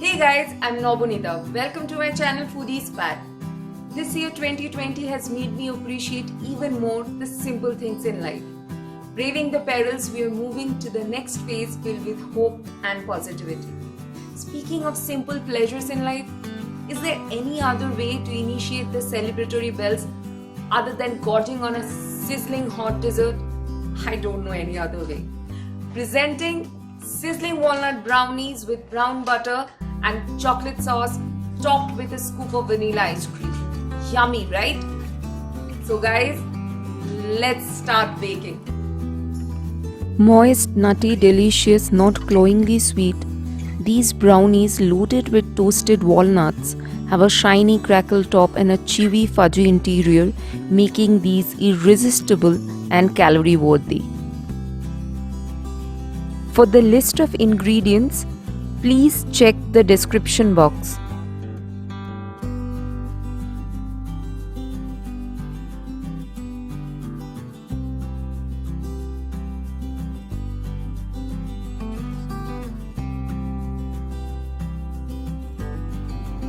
Hey guys, I'm Nobunita. Welcome to my channel Foodie Spat. This year 2020 has made me appreciate even more the simple things in life. Braving the perils, we are moving to the next phase filled with hope and positivity. Speaking of simple pleasures in life, is there any other way to initiate the celebratory bells other than gorging on a sizzling hot dessert? I don't know any other way. Presenting sizzling walnut brownies with brown butter and chocolate sauce topped with a scoop of vanilla ice cream. Yummy, right? So guys, let's start baking. Moist, nutty, delicious, not cloyingly sweet, these brownies loaded with toasted walnuts have a shiny crackle top and a chewy fudgy interior, making these irresistible and calorie worthy. For the list of ingredients, please check the description box.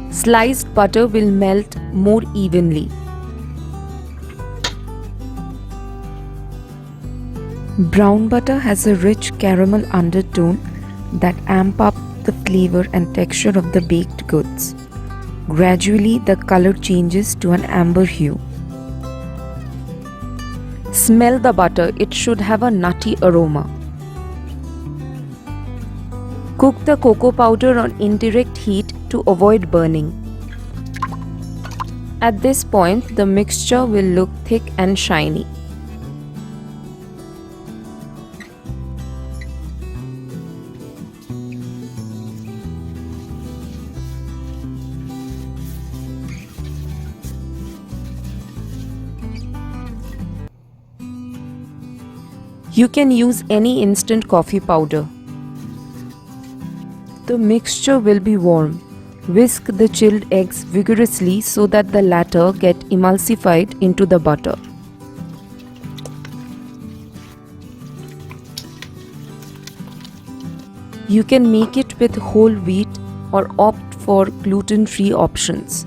Sliced butter will melt more evenly. Brown butter has a rich caramel undertone that amp up the flavor and texture of the baked goods. Gradually, the color changes to an amber hue. Smell the butter, it should have a nutty aroma. Cook the cocoa powder on indirect heat to avoid burning. At this point, the mixture will look thick and shiny. You can use any instant coffee powder. The mixture will be warm. Whisk the chilled eggs vigorously so that the latter get emulsified into the butter. You can make it with whole wheat or opt for gluten-free options.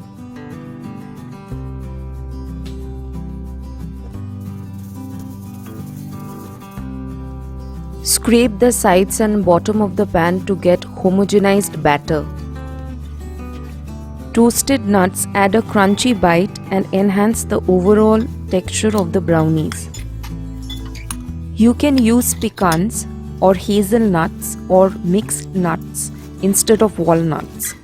Scrape the sides and bottom of the pan to get homogenized batter. Toasted nuts add a crunchy bite and enhance the overall texture of the brownies. You can use pecans or hazelnuts or mixed nuts instead of walnuts.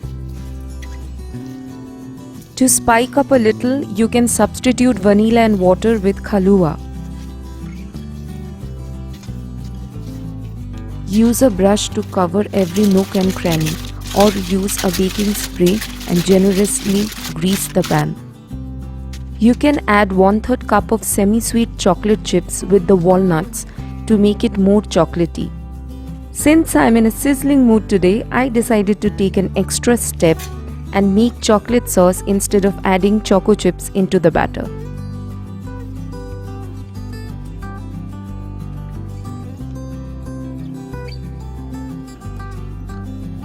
To spike up a little, you can substitute vanilla and water with Kahlua. Use a brush to cover every nook and cranny, or use a baking spray and generously grease the pan. You can add 1/3 cup of semi-sweet chocolate chips with the walnuts to make it more chocolatey. Since I'm in a sizzling mood today, I decided to take an extra step and make chocolate sauce instead of adding choco chips into the batter.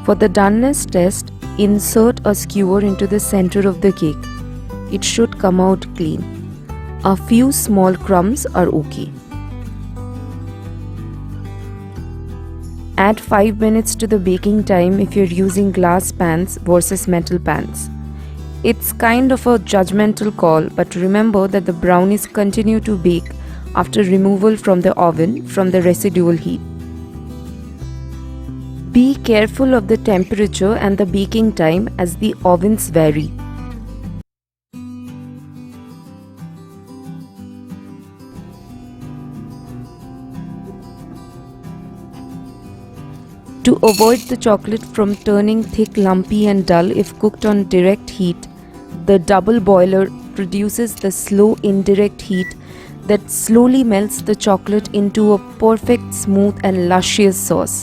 For the doneness test, insert a skewer into the center of the cake. It should come out clean. A few small crumbs are okay. Add 5 minutes to the baking time if you're using glass pans versus metal pans. It's kind of a judgmental call, but remember that the brownies continue to bake after removal from the oven from the residual heat. Be careful of the temperature and the baking time as the ovens vary. To avoid the chocolate from turning thick, lumpy and dull if cooked on direct heat, the double boiler produces the slow indirect heat that slowly melts the chocolate into a perfect, smooth and luscious sauce.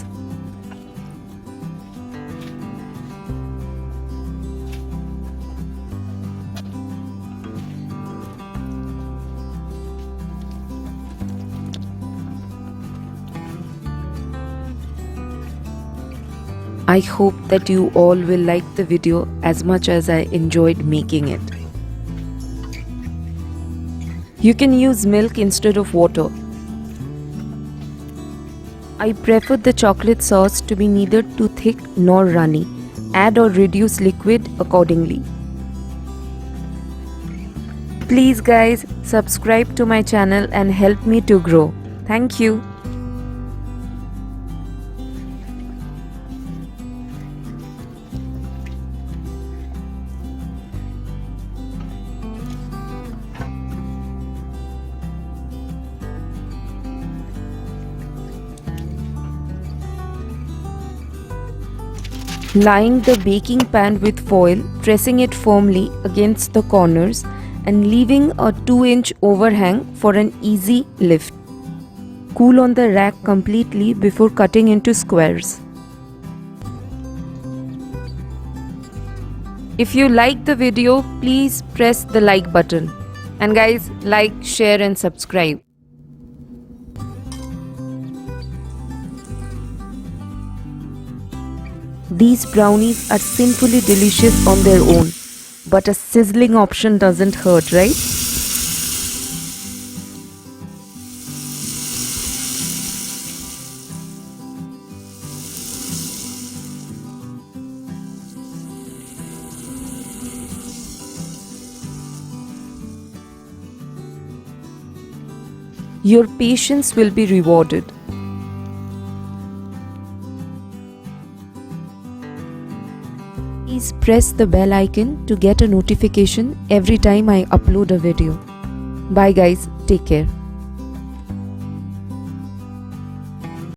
I hope that you all will like the video as much as I enjoyed making it. You can use milk instead of water. I prefer the chocolate sauce to be neither too thick nor runny. Add or reduce liquid accordingly. Please guys, subscribe to my channel and help me to grow. Thank you. Line the baking pan with foil, pressing it firmly against the corners and leaving a 2-inch overhang for an easy lift. Cool on the rack completely before cutting into squares. If you like the video, please press the like button. And guys, like, share and subscribe. These brownies are sinfully delicious on their own, but a sizzling option doesn't hurt, right? Your patience will be rewarded. Please press the bell icon to get a notification every time I upload a video. Bye guys, take care.